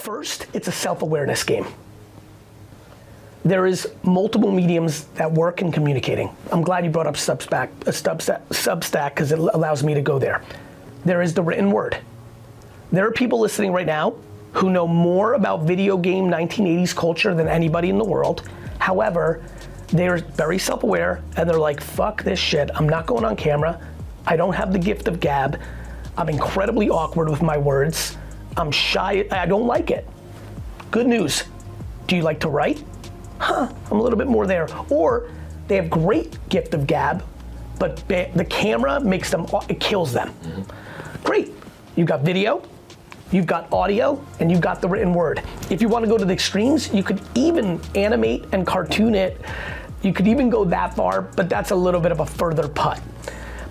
First, it's a self-awareness game. There is multiple mediums that work in communicating. I'm glad you brought up Substack because it allows me to go there. There is the written word. There are people listening right now who know more about video game 1980s culture than anybody in the world. However, they're very self-aware and they're like, fuck this shit, I'm not going on camera. I don't have the gift of gab. I'm incredibly awkward with my words. I'm shy, I don't like it. Good news, do you like to write? I'm a little bit more there. Or they have great gift of gab, but the camera makes them, it kills them. Great, you've got video, you've got audio, and you've got the written word. If you want to go to the extremes, you could even animate and cartoon it. You could even go that far, but that's a little bit of a further putt.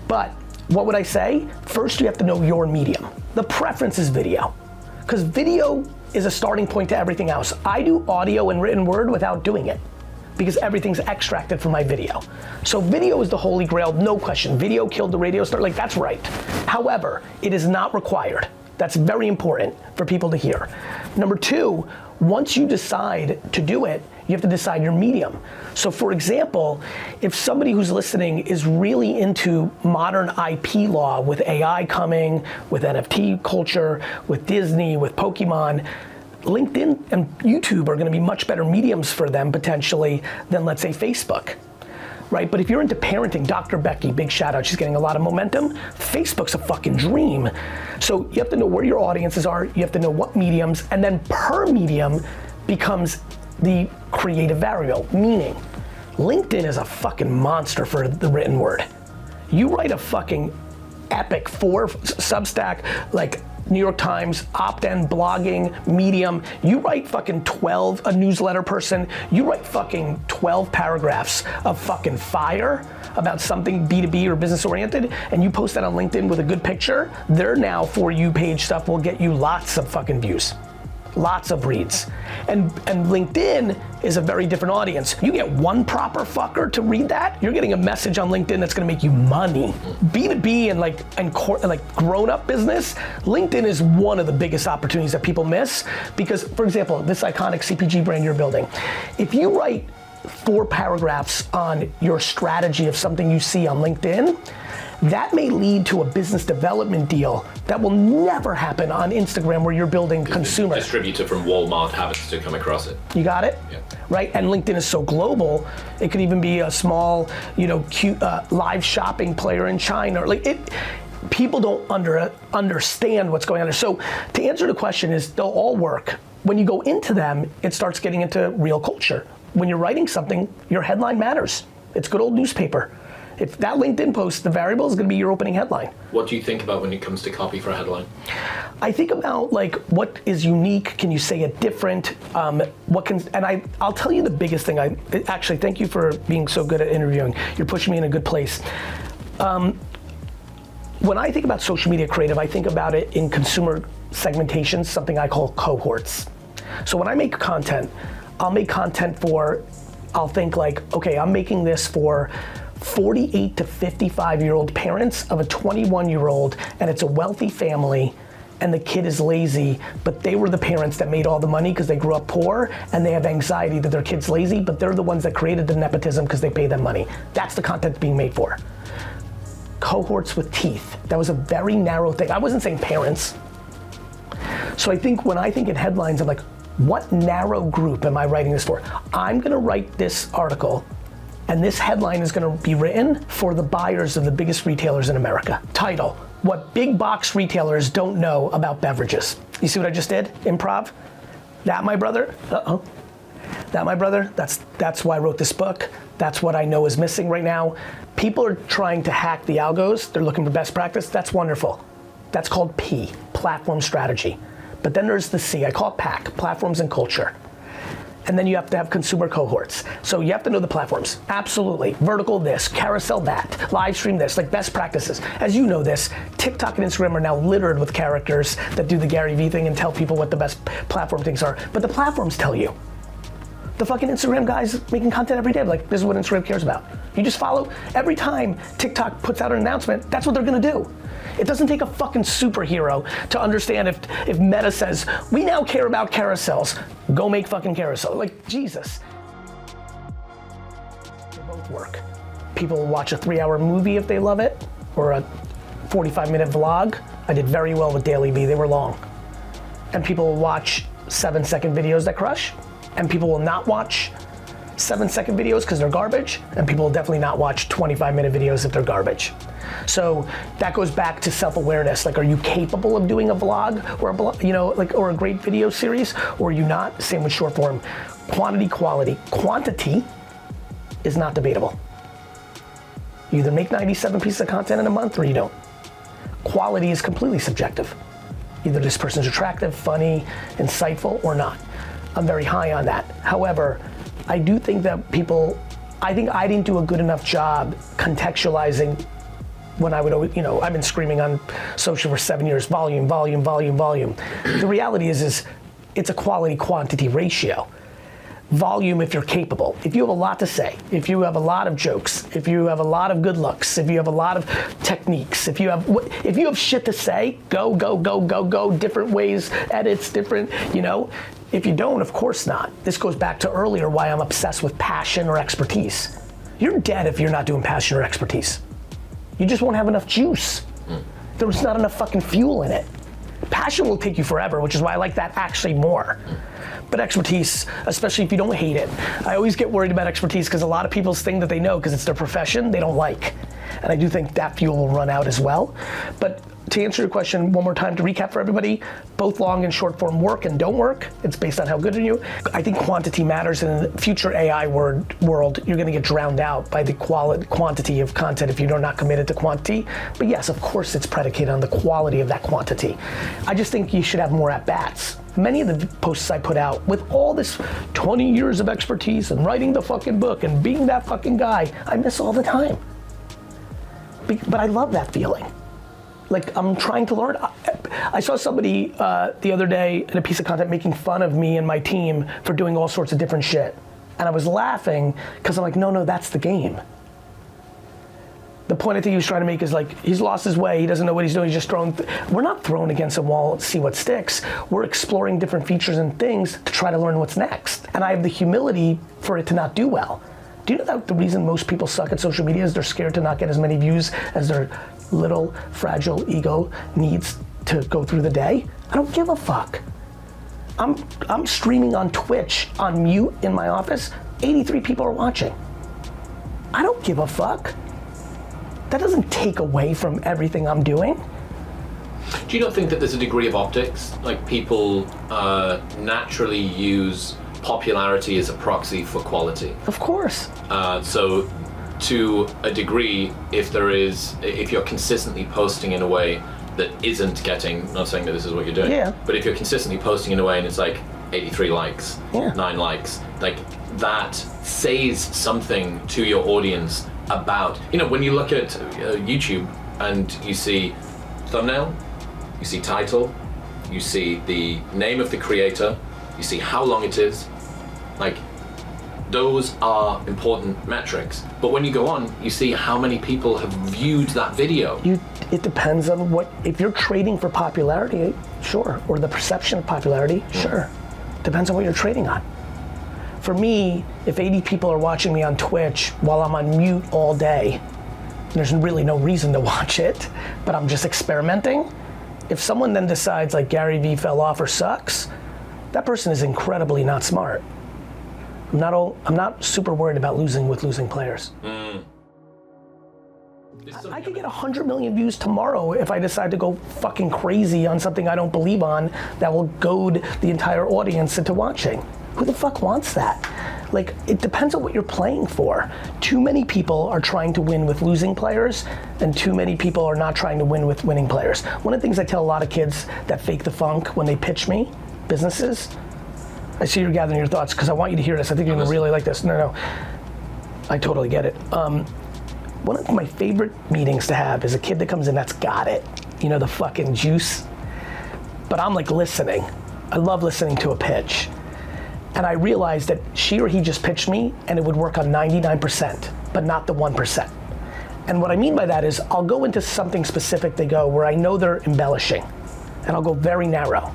But what would I say? First, you have to know your medium. The preference is video, because video is a starting point to everything else. I do audio and written word without doing it, because everything's extracted from my video. So video is the holy grail, no question. Video killed the radio star, like that's right. However, it is not required. That's very important for people to hear. Number two, once you decide to do it, you have to decide your medium. So for example, if somebody who's listening is really into modern IP law with AI coming, with NFT culture, with Disney, with Pokemon, LinkedIn and YouTube are gonna be much better mediums for them potentially than let's say Facebook. Right, but if you're into parenting, Dr. Becky, big shout out, she's getting a lot of momentum. Facebook's a fucking dream. So you have to know where your audiences are, you have to know what mediums, and then per medium becomes the creative variable, meaning LinkedIn is a fucking monster for the written word. You write a fucking epic for Substack, like New York Times, opt-in, blogging, Medium, you write fucking 12, a newsletter person, you write fucking 12 paragraphs of fucking fire about something B2B or business oriented, and you post that on LinkedIn with a good picture, their now For You page stuff will get you lots of fucking views. Lots of reads. And LinkedIn is a very different audience. You get one proper fucker to read that, you're getting a message on LinkedIn that's gonna make you money. B2B and grown-up business, LinkedIn is one of the biggest opportunities that people miss because, for example, this iconic CPG brand you're building, if you write 4 paragraphs on your strategy of something you see on LinkedIn, that may lead to a business development deal that will never happen on Instagram where you're building consumer. The distributor from Walmart happens to come across it. You got it? Yeah. Right, and LinkedIn is so global, it could even be a small, cute live shopping player in China. People don't understand what's going on there. So to answer the question is, they'll all work. When you go into them, it starts getting into real culture. When you're writing something, your headline matters. It's good old newspaper. If that LinkedIn post, the variable is gonna be your opening headline. What do you think about when it comes to copy for a headline? I think about what is unique, can you say it different? I'll tell you the biggest thing, actually, thank you for being so good at interviewing. You're pushing me in a good place. When I think about social media creative, I think about it in consumer segmentation, something I call cohorts. So when I make content, I'll make content I'll think like, okay, I'm making this for 48 to 55-year-old parents of a 21-year-old, and it's a wealthy family, and the kid is lazy, but they were the parents that made all the money because they grew up poor, and they have anxiety that their kid's lazy, but they're the ones that created the nepotism because they pay them money. That's the content being made for. Cohorts with teeth. That was a very narrow thing. I wasn't saying parents. So I think when I think in headlines, I'm like, what narrow group am I writing this for? I'm gonna write this article and this headline is gonna be written for the buyers of the biggest retailers in America. Title, what big box retailers don't know about beverages. You see what I just did? Improv? That, my brother? Uh-oh. That, my brother? That's why I wrote this book. That's what I know is missing right now. People are trying to hack the algos. They're looking for best practice. That's wonderful. That's called P, platform strategy. But then there's the C, I call it PAC, platforms and culture. And then you have to have consumer cohorts. So you have to know the platforms, absolutely. Vertical this, carousel that, live stream this, like best practices. As you know this, TikTok and Instagram are now littered with characters that do the Garyvee thing and tell people what the best platform things are. But the platforms tell you. The fucking Instagram guys making content every day. Like, this is what Instagram cares about. You just follow, every time TikTok puts out an announcement, that's what they're gonna do. It doesn't take a fucking superhero to understand if Meta says, we now care about carousels, go make fucking carousel. Like, Jesus. They both work. People will watch a 3-hour movie if they love it, or a 45-minute vlog. I did very well with Garyvee, they were long. And people will watch 7-second videos that crush, and people will not watch 7-second videos because they're garbage, and people will definitely not watch 25-minute videos if they're garbage. So that goes back to self-awareness. Like, are you capable of doing a vlog or a blog, or a great video series, or are you not? Same with short form. Quantity, quality. Quantity is not debatable. You either make 97 pieces of content in a month or you don't. Quality is completely subjective. Either this person's attractive, funny, insightful, or not. I'm very high on that. However, I do think that I think I didn't do a good enough job contextualizing when I would always, I've been screaming on social for 7 years, volume, volume, volume, volume. The reality is it's a quality quantity ratio. Volume if you're capable. If you have a lot to say, if you have a lot of jokes, if you have a lot of good looks, if you have a lot of techniques, if you have shit to say, go, go, go, go, go, different ways, edits, different, If you don't, of course not. This goes back to earlier why I'm obsessed with passion or expertise. You're dead if you're not doing passion or expertise. You just won't have enough juice. There's not enough fucking fuel in it. Passion will take you forever, which is why I like that actually more. But expertise, especially if you don't hate it. I always get worried about expertise because a lot of people's thing that they know because it's their profession, they don't like. And I do think that fuel will run out as well. But to answer your question one more time, to recap for everybody, both long and short form work and don't work. It's based on how good are you. I think quantity matters, and in the future AI world, you're gonna get drowned out by the quantity of content if you're not committed to quantity. But yes, of course it's predicated on the quality of that quantity. I just think you should have more at-bats. Many of the posts I put out, with all this 20 years of expertise and writing the fucking book and being that fucking guy, I miss all the time. But I love that feeling. Like, I'm trying to learn. I saw somebody the other day in a piece of content making fun of me and my team for doing all sorts of different shit. And I was laughing because I'm like, no, that's the game. The point I think he was trying to make is like, he's lost his way, he doesn't know what he's doing, he's just throwing. We're not throwing against a wall to see what sticks. We're exploring different features and things to try to learn what's next. And I have the humility for it to not do well. Do you know that the reason most people suck at social media is they're scared to not get as many views as their little fragile ego needs to go through the day? I don't give a fuck. I'm streaming on Twitch on mute in my office. 83 people are watching. I don't give a fuck. That doesn't take away from everything I'm doing. Do you not think that there's a degree of optics? Like, people naturally use popularity as a proxy for quality. Of course. So to a degree, if you're consistently posting in a way that isn't getting, not saying that this is what you're doing, yeah, but if you're consistently posting in a way and it's like 83 likes, yeah, 9 likes, like, that says something to your audience about, when you look at YouTube and you see thumbnail, you see title, you see the name of the creator, you see how long it is, like, those are important metrics. But when you go on, you see how many people have viewed that video. It depends on if you're trading for popularity, sure, or the perception of popularity, sure. Depends on what you're trading on. For me, if 80 people are watching me on Twitch while I'm on mute all day, there's really no reason to watch it, but I'm just experimenting. If someone then decides like Garyvee fell off or sucks, that person is incredibly not smart. I'm not super worried about losing players. I could get 100 million views tomorrow if I decide to go fucking crazy on something I don't believe on that will goad the entire audience into watching. Who the fuck wants that? Like, it depends on what you're playing for. Too many people are trying to win with losing players, and too many people are not trying to win with winning players. One of the things I tell a lot of kids that fake the funk when they pitch me, businesses, I see you're gathering your thoughts because I want you to hear this. I think you're gonna really like this. No. I totally get it. One of my favorite meetings to have is a kid that comes in that's got it. The fucking juice. But I'm like listening. I love listening to a pitch. And I realized that she or he just pitched me and it would work on 99%, but not the 1%. And what I mean by that is I'll go into something specific they go where I know they're embellishing, and I'll go very narrow.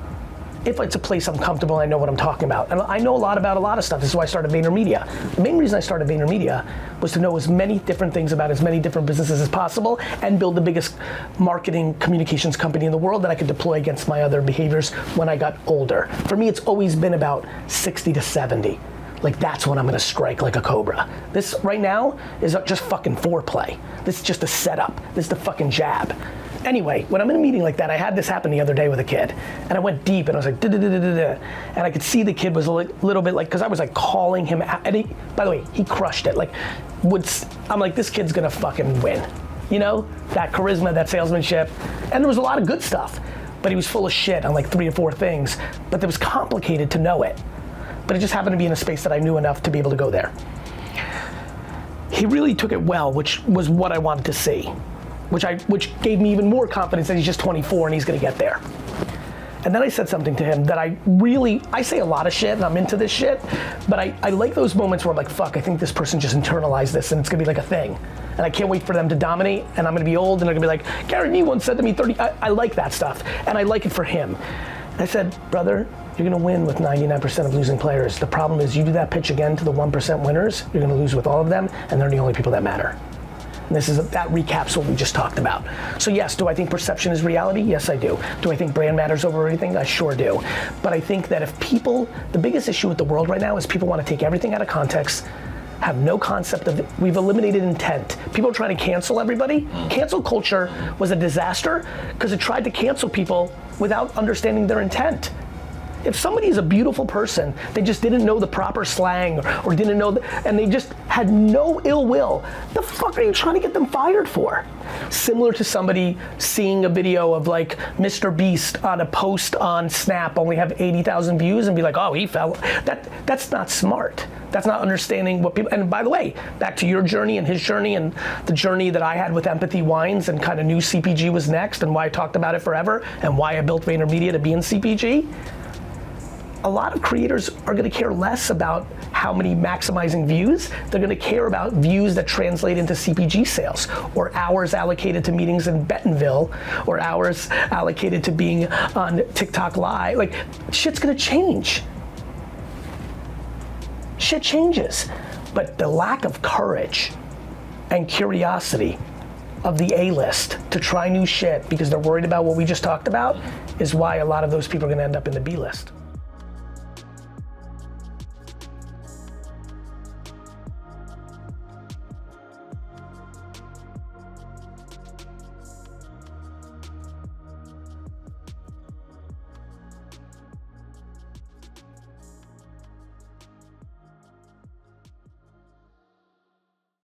If it's a place I'm comfortable, I know what I'm talking about. And I know a lot about a lot of stuff. This is why I started VaynerMedia. The main reason I started VaynerMedia was to know as many different things about as many different businesses as possible and build the biggest marketing communications company in the world that I could deploy against my other behaviors when I got older. For me, it's always been about 60 to 70. Like that's when I'm gonna strike like a cobra. This right now is just fucking foreplay. This is just a setup. This is the fucking jab. Anyway, when I'm in a meeting like that, I had this happen the other day with a kid, and I went deep, and I was like, da-da-da-da-da, and I could see the kid was a little bit like, because I was like calling him out, and by the way, he crushed it. Like, I'm like, this kid's gonna fucking win. You know, that charisma, that salesmanship, and there was a lot of good stuff, but he was full of shit on like 3 or 4 things, but it was complicated to know it. But it just happened to be in a space that I knew enough to be able to go there. He really took it well, which was what I wanted to see. Which gave me even more confidence that he's just 24 and he's gonna get there. And then I said something to him that I say a lot of shit and I'm into this shit, but I like those moments where I'm like, fuck, I think this person just internalized this and it's gonna be like a thing. And I can't wait for them to dominate and I'm gonna be old and they're gonna be like, Garyvee once said to me 30, I like that stuff and I like it for him. And I said, brother, you're gonna win with 99% of losing players. The problem is you do that pitch again to the 1% winners, you're gonna lose with all of them and they're the only people that matter. And that recaps what we just talked about. So yes, do I think perception is reality? Yes, I do. Do I think brand matters over everything? I sure do. But I think that if people, the biggest issue with the world right now is people want to take everything out of context, have no concept of it. We've eliminated intent. People are trying to cancel everybody. Cancel culture was a disaster because it tried to cancel people without understanding their intent. If somebody is a beautiful person, they just didn't know the proper slang or didn't know, and they just had no ill will, the fuck are you trying to get them fired for? Similar to somebody seeing a video of like Mr. Beast on a post on Snap only have 80,000 views and be like, oh, he fell. That's not smart. That's not understanding what people, and by the way, back to your journey and his journey and the journey that I had with Empathy Wines and kind of knew CPG was next and why I talked about it forever and why I built VaynerMedia to be in CPG. A lot of creators are gonna care less about how many maximizing views. They're gonna care about views that translate into CPG sales or hours allocated to meetings in Bentonville or hours allocated to being on TikTok Live. Like, shit's gonna change. Shit changes. But the lack of courage and curiosity of the A-list to try new shit because they're worried about what we just talked about is why a lot of those people are gonna end up in the B-list.